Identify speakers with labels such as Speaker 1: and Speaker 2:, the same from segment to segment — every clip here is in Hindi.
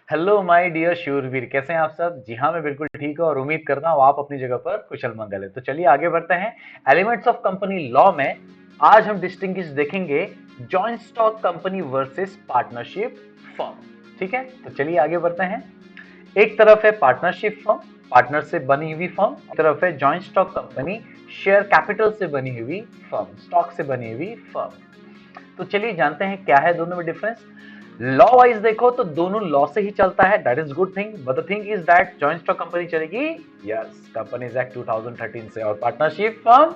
Speaker 1: हेलो माय डियर शूरवीर, कैसे हैं आप सब? जी हाँ, मैं बिल्कुल ठीक हूँ और उम्मीद करता हूँ आप अपनी जगह पर कुशल मंगल है। तो चलिए आगे बढ़ते हैं। एलिमेंट्स ऑफ कंपनी लॉ में आज हम डिस्टिंग्विश देखेंगे joint stock company versus partnership firm. ठीक है, तो चलिए आगे बढ़ते हैं। एक तरफ है पार्टनरशिप फर्म, पार्टनर से बनी हुई फर्म। एक तरफ है joint stock company, share capital से बनी हुई फर्म, स्टॉक से बनी हुई फर्म। तो चलिए जानते हैं क्या है दोनों में डिफरेंस। लॉ वाइज देखो तो दोनों लॉ से ही चलता है, that is good thing, but the thing is that joint stock company चलेगी यस कंपनीज एक्ट 2013 से, और partnership firm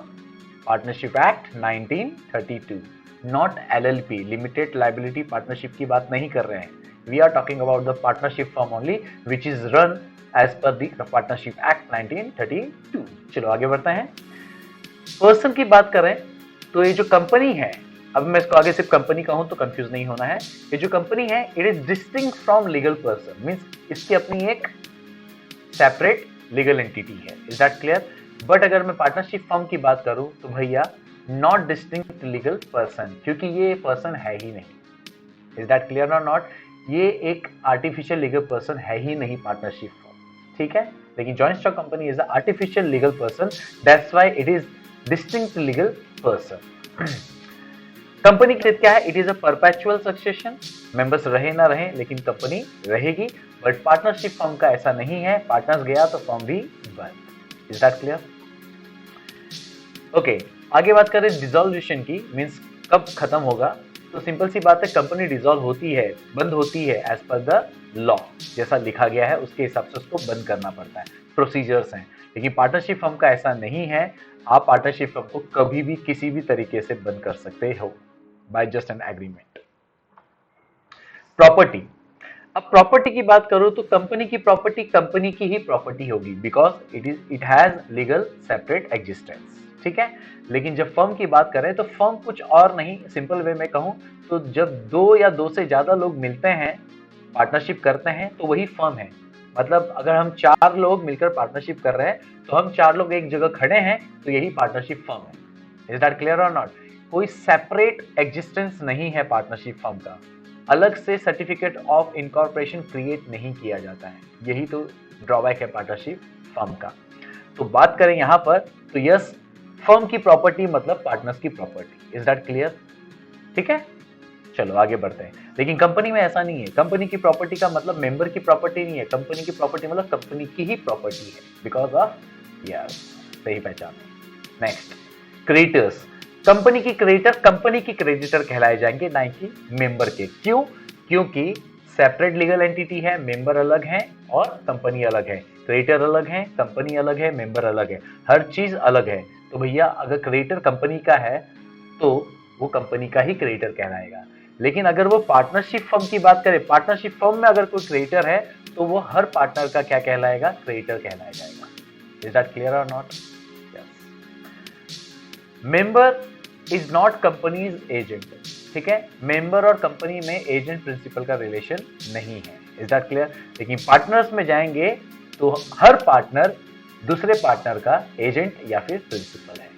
Speaker 1: partnership act 1932। Not LLP, limited liability partnership की बात नहीं कर रहे हैं। We are talking about the partnership firm only which is run as per the partnership act 1932। चलो आगे बढ़ते हैं। पर्सन की बात करें तो ये जो कंपनी है, अब मैं इसको आगे सिर्फ कंपनी कहूं तो कंफ्यूज नहीं होना है। ये जो कंपनी है it is distinct from legal person, means इसकी अपनी एक सेपरेट लीगल एंटिटी है। Is that clear? बट अगर मैं पार्टनरशिप फर्म की बात करूं तो भैया नॉट डिस्टिंक्ट लीगल पर्सन, क्योंकि ये पर्सन है ही नहीं। इज दैट क्लियर और नॉट? ये एक आर्टिफिशियल लीगल पर्सन है ही नहीं पार्टनरशिप फर्म, ठीक है। लेकिन joint stock company is a artificial legal person, that's why it is distinct legal person. Company के क्या है? It is a perpetual succession, members रहे ना रहे लेकिन कंपनी रहेगी। बट पार्टनरशिप फर्म का ऐसा नहीं है, पार्टनर्स गया तो फर्म भी बंद। Is that clear? ओके, आगे बात करें डिसॉल्यूशन की, मींस कब खत्म होगा। तो सिंपल सी बात है, कंपनी डिसॉल्व होती है, बंद होती है एज पर द लॉ, जैसा लिखा गया है उसके हिसाब से उसको बंद करना पड़ता है, प्रोसीजर्स हैं। लेकिन पार्टनरशिप फर्म का ऐसा नहीं है, आप पार्टनरशिप फर्म को कभी भी किसी भी तरीके से बंद कर सकते हो by just an agreement. Property, अब प्रॉपर्टी की बात करो तो कंपनी की प्रॉपर्टी कंपनी की ही प्रॉपर्टी होगी, because it has legal separate existence, ठीक है। लेकिन जब फर्म की बात करें तो फर्म कुछ और नहीं, सिंपल वे में कहूं तो जब दो या दो से ज्यादा लोग मिलते हैं, पार्टनरशिप करते हैं, तो वही फर्म है। मतलब अगर हम चार लोग मिलकर पार्टनरशिप कर रहे हैं तो हम चार लोग एक जगह खड़े हैं, तो यही पार्टनरशिप फर्म है। इज दैट क्लियर और नॉट? कोई सेपरेट एग्जिस्टेंस नहीं है पार्टनरशिप फर्म का, अलग से सर्टिफिकेट ऑफ इनकॉर्पोरेशन क्रिएट नहीं किया जाता है। यही तो ड्रॉबैक है पार्टनरशिप फर्म का। तो बात करें यहां पर तो यस, फर्म की प्रॉपर्टी मतलब पार्टनर्स की प्रॉपर्टी। Is that clear? ठीक है, चलो आगे बढ़ते हैं। लेकिन कंपनी में ऐसा नहीं है, कंपनी की प्रॉपर्टी का मतलब मेंबर की प्रॉपर्टी नहीं है, कंपनी की प्रॉपर्टी मतलब कंपनी की ही प्रॉपर्टी है, बिकॉज ऑफ यस, सही पहचान। Next, creditors. कंपनी की क्रेडिटर कंपनी की क्रेडिटर कहलाए जाएंगे, ना कि मेंबर के। क्यों? क्योंकि सेपरेट लीगल एंटिटी है, मेंबर अलग है और कंपनी अलग है। क्रेडिटर अलग है, कंपनी अलग है, मेंबर अलग है, हर चीज अलग है। तो भैया अगर क्रेडिटर कंपनी का है तो वो कंपनी का ही क्रेडिटर कहलाएगा। लेकिन अगर वो पार्टनरशिप फर्म की बात करें, पार्टनरशिप फर्म में अगर कोई क्रेडिटर है तो वो हर पार्टनर का क्या कहलाएगा? क्रेडिटर कहलाया जाएगा। इज दैट क्लियर और not? Member is not companies agent, ठीक है। मेंबर और कंपनी में एजेंट प्रिंसिपल का रिलेशन नहीं है। Is that clear? लेकिन पार्टनर्स में जाएंगे तो हर पार्टनर दूसरे पार्टनर का एजेंट या फिर प्रिंसिपल है।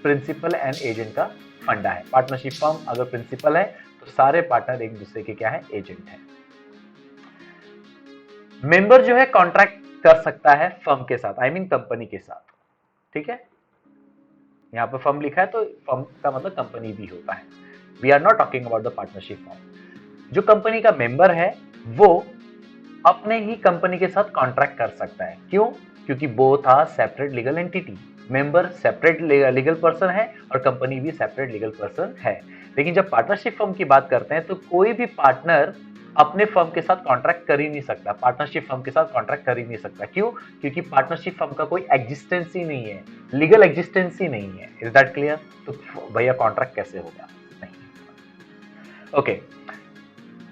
Speaker 1: प्रिंसिपल एंड एजेंट का फंडा है। पार्टनरशिप फर्म अगर प्रिंसिपल है तो सारे पार्टनर एक दूसरे के क्या है? एजेंट है। मेंबर जो है कॉन्ट्रैक्ट कर सकता है फर्म के साथ, आई मीन कंपनी के साथ, ठीक है। यहाँ पर फर्म लिखा है तो फर्म का मतलब कंपनी भी होता है। We are not talking about the partnership firm. जो कंपनी का मेंबर है वो अपने ही कंपनी के साथ कॉन्ट्रैक्ट कर सकता है। क्यों? क्योंकि both are separate legal entity. Member separate legal person है और कंपनी भी सेपरेट लीगल पर्सन है। लेकिन जब पार्टनरशिप फर्म की बात करते हैं तो कोई भी पार्टनर अपने फर्म के साथ कॉन्ट्रैक्ट कर ही नहीं सकता, पार्टनरशिप फर्म के साथ कॉन्ट्रैक्ट कर ही नहीं सकता। क्यों? क्योंकि पार्टनरशिप फर्म का कोई एग्जिस्टेंस ही नहीं है, लीगल एग्जिस्टेंस ही नहीं है। Is that clear? तो भैया कॉन्ट्रैक्ट कैसे होगा? नहीं। ओके,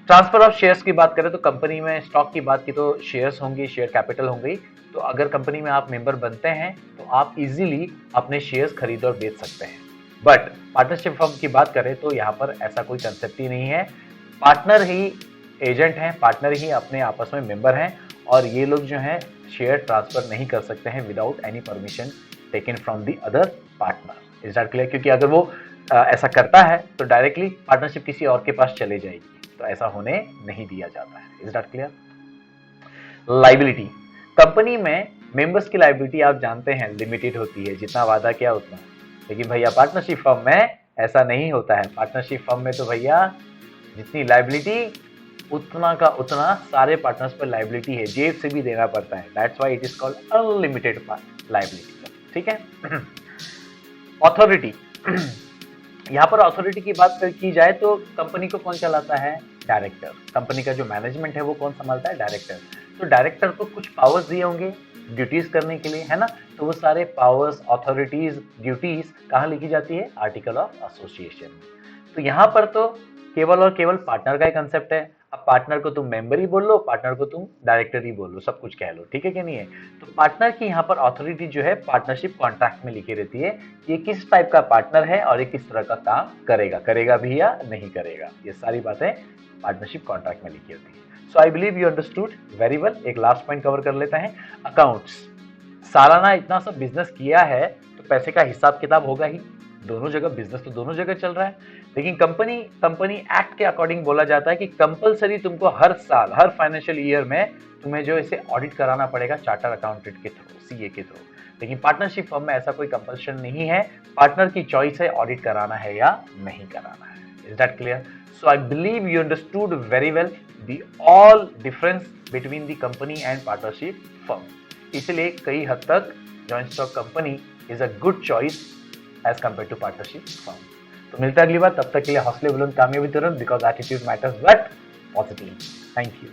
Speaker 1: ट्रांसफर ऑफ शेयर्स की बात करें तो कंपनी में स्टॉक की बात की तो शेयर्स होंगी, शेयर कैपिटल होंगी। तो अगर कंपनी में आप मेंबर बनते हैं तो आप इजीली अपने शेयर्स खरीद और बेच सकते हैं। बट पार्टनरशिप फर्म की बात करें तो यहाँ पर ऐसा कोई कंसेप्ट ही नहीं है। पार्टनर ही एजेंट हैं, पार्टनर ही अपने आपस में मेंबर हैं, और ये लोग जो हैं शेयर ट्रांसफर नहीं कर सकते हैं without any permission taken from the other partner. Is that clear? क्योंकि अगर वो ऐसा करता है तो डायरेक्टली पार्टनरशिप किसी और के पास चले जाएगी, तो ऐसा होने नहीं दिया जाता है। Is that clear? Liability, company में मेंबर्स की लाइबिलिटी आप जानते हैं लिमिटेड होती है, जितना वादा किया उतना। लेकिन भैया पार्टनरशिप फर्म में ऐसा नहीं होता है। पार्टनरशिप फर्म में तो भैया जितनी लाइबिलिटी उतना का उतना सारे पार्टनर्स पर लाइबिलिटी है, जेब से भी देना पड़ता है। That's why it is called unlimited liability. ठीक है। अथॉरिटी, यहाँ पर अथॉरिटी की बात की जाए तो कंपनी को कौन चलाता है? डायरेक्टर। कंपनी का जो मैनेजमेंट है वो कौन संभालता है? डायरेक्टर। तो डायरेक्टर को कुछ पावर्स दिए होंगे ड्यूटीज करने के लिए, है ना? तो वो सारे पावर्स, अथॉरिटीज, ड्यूटीज कहाँ लिखी जाती है? Article of association. तो यहाँ पर तो केवल और केवल पार्टनर का ही कंसेप्ट है। अब पार्टनर को तुम मेंबर ही बोल लो, पार्टनर को तुम डायरेक्टर ही बोल लो, सब कुछ कह लो, ठीक है कि नहीं है? तो पार्टनर की यहाँ पर अथॉरिटी जो है पार्टनरशिप कॉन्ट्रैक्ट में लिखी रहती है कि ये किस टाइप का पार्टनर है और ये किस तरह का काम करेगा भी या नहीं करेगा। ये सारी बातें पार्टनरशिप कॉन्ट्रैक्ट में लिखी होती है। So I believe you understood very well. एक लास्ट पॉइंट कवर कर लेते हैं, अकाउंट्स। सालाना इतना सब बिजनेस किया है तो पैसे का हिसाब किताब होगा ही। दोनों जगह बिजनेस तो दोनों जगह चल रहा है। लेकिन कंपनी एक्ट के अकॉर्डिंग बोला जाता है कि कंपलसरी तुमको हर साल, हर फाइनेंशियल ईयर में तुम्हें जो इसे ऑडिट कराना पड़ेगा चार्टर अकाउंटेंट के थ्रू, सीए के थ्रू। लेकिन पार्टनरशिप फर्म में ऐसा कोई कंपल्शन नहीं है, पार्टनर की चॉइस है ऑडिट कराना है या नहीं कराना है। Is that clear? So I believe you understood very well the all difference between the company and partnership firm. इसलिए कई हद तक joint stock company is a good choice as compare to partnership firm. तो मिलता है अगली बार, तब तक के लिए हौसले बुलंद, कामयाबी तुरंत, because attitude matters but positive. Thank you.